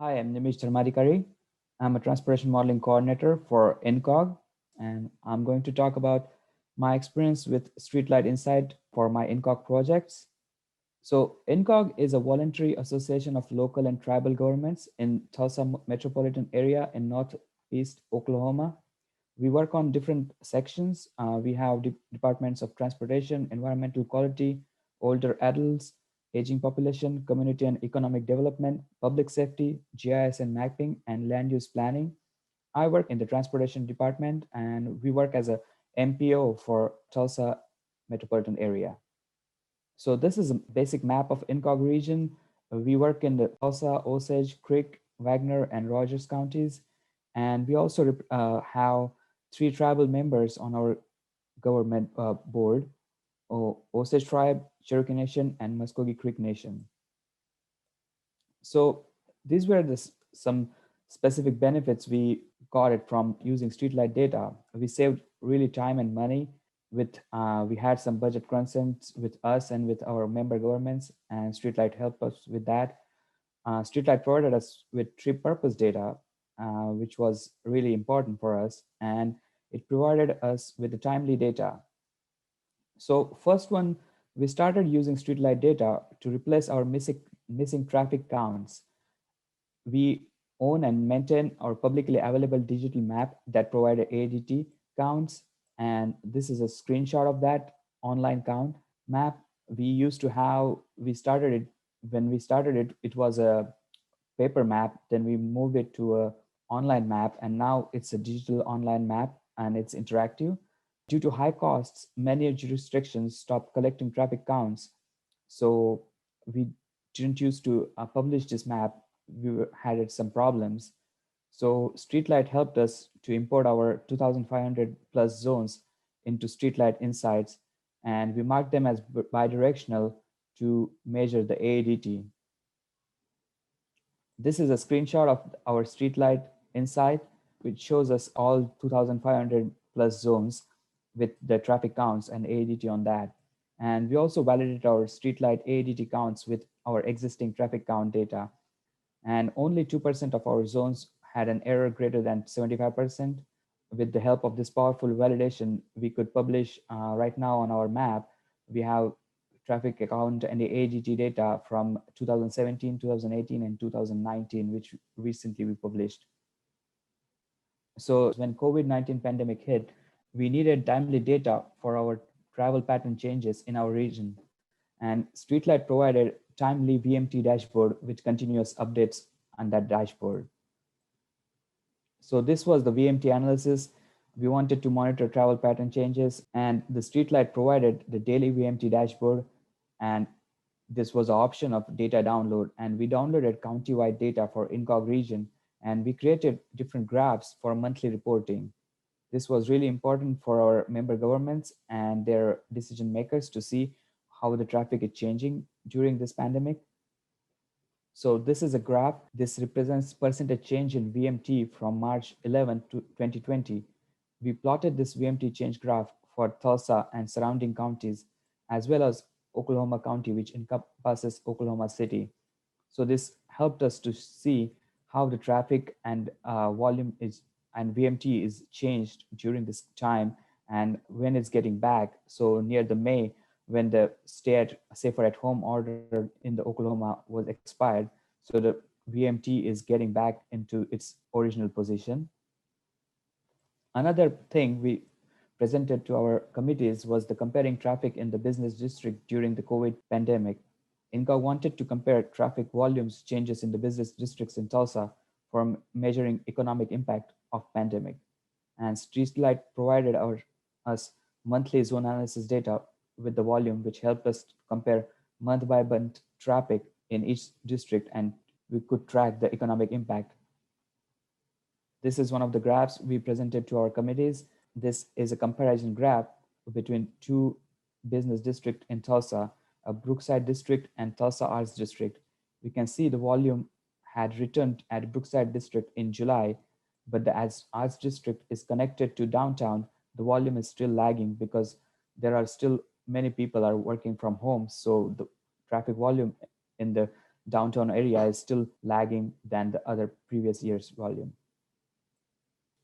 Hi, I'm Nimish Dharmadhikari. I'm a transportation modeling coordinator for INCOG, and I'm going to talk about my experience with StreetLight Insight for my INCOG projects. So, INCOG is a voluntary association of local and tribal governments in Tulsa metropolitan area in northeast Oklahoma. We work on different sections. We have departments of transportation, environmental quality, older adults, aging population, community and economic development, public safety, GIS and mapping, and land use planning. I work in the transportation department, and we work as a MPO for Tulsa metropolitan area. So this is a basic map of INCOG region. We work in the Tulsa, Osage, Creek, Wagner, and Rogers counties. And we also have three tribal members on our government board: Osage Tribe, Cherokee Nation, and Muskogee Creek Nation. So these were some specific benefits we got it from using StreetLight data. We saved really time and money. We had some budget concerns with us and with our member governments, and StreetLight helped us with that. StreetLight provided us with trip purpose data, which was really important for us, and it provided us with the timely data. So first one, we started using StreetLight data to replace our missing traffic counts. We own and maintain our publicly available digital map that provided AADT counts, and this is a screenshot of that online count map. We started it when we started it. It was a paper map. Then we moved it to a online map, and now it's a digital online map, and it's interactive. Due to high costs, many jurisdictions stopped collecting traffic counts. So we didn't used to publish this map. Had some problems. So StreetLight helped us to import our 2,500 plus zones into StreetLight Insights, and we marked them as bidirectional to measure the AADT. This is a screenshot of our StreetLight Insight, which shows us all 2,500 plus zones with the traffic counts and AADT on that. And we also validated our StreetLight AADT counts with our existing traffic count data. And only 2% of our zones had an error greater than 75%. With the help of this powerful validation, we could publish right now on our map. We have traffic count and the AADT data from 2017, 2018, and 2019, which recently we published. So when COVID-19 pandemic hit, we needed timely data for our travel pattern changes in our region. And StreetLight provided timely VMT dashboard with continuous updates on that dashboard. So this was the VMT analysis. We wanted to monitor travel pattern changes, and the StreetLight provided the daily VMT dashboard, and this was an option of data download. And we downloaded county-wide data for INCOG region, and we created different graphs for monthly reporting. This was really important for our member governments and their decision makers to see how the traffic is changing during this pandemic. So this is a graph. This represents percentage change in VMT from March 11 to 2020. We plotted this VMT change graph for Tulsa and surrounding counties, as well as Oklahoma County, which encompasses Oklahoma City. So this helped us to see how the traffic and volume is and VMT is changed during this time and when it's getting back. So near the May, when the safer at home order in the Oklahoma was expired, so the VMT is getting back into its original position. Another thing we presented to our committees was the comparing traffic in the business district during the COVID pandemic. INCOG wanted to compare traffic volumes changes in the business districts in Tulsa for measuring economic impact of pandemic. And StreetLight provided us monthly zone analysis data with the volume, which helped us compare month by month traffic in each district, and we could track the economic impact. This is one of the graphs we presented to our committees. This is a comparison graph between two business districts in Tulsa, a Brookside district and Tulsa Arts district. We can see the volume had returned at Brookside district in July, but the Arts district is connected to downtown, the volume is still lagging because there are still many people are working from home. So the traffic volume in the downtown area is still lagging than the other previous year's volume.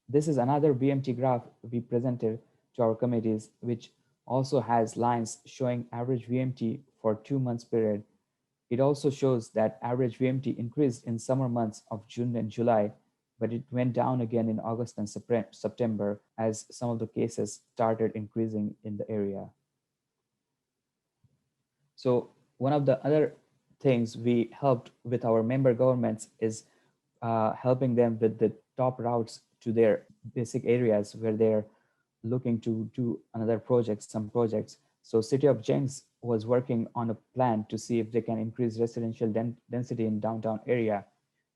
This is another VMT graph we presented to our committees, which also has lines showing average VMT for 2 months period. It also shows that average VMT increased in summer months of June and July, but it went down again in August and September as some of the cases started increasing in the area. So one of the other things we helped with our member governments is helping them with the top routes to their basic areas where they're looking to do another project, some projects. So City of Jenks was working on a plan to see if they can increase residential density in downtown area.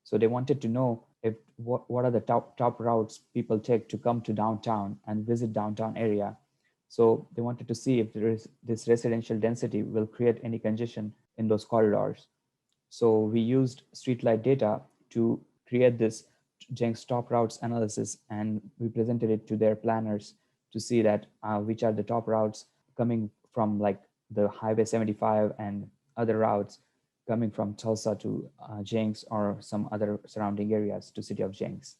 So they wanted to know if what are the top routes people take to come to downtown and visit downtown area. So they wanted to see if there is this residential density will create any congestion in those corridors. So we used StreetLight Data to create this Jenks top routes analysis, and we presented it to their planners to see that which are the top routes coming from like the Highway 75 and other routes coming from Tulsa to Jenks or some other surrounding areas to City of Jenks.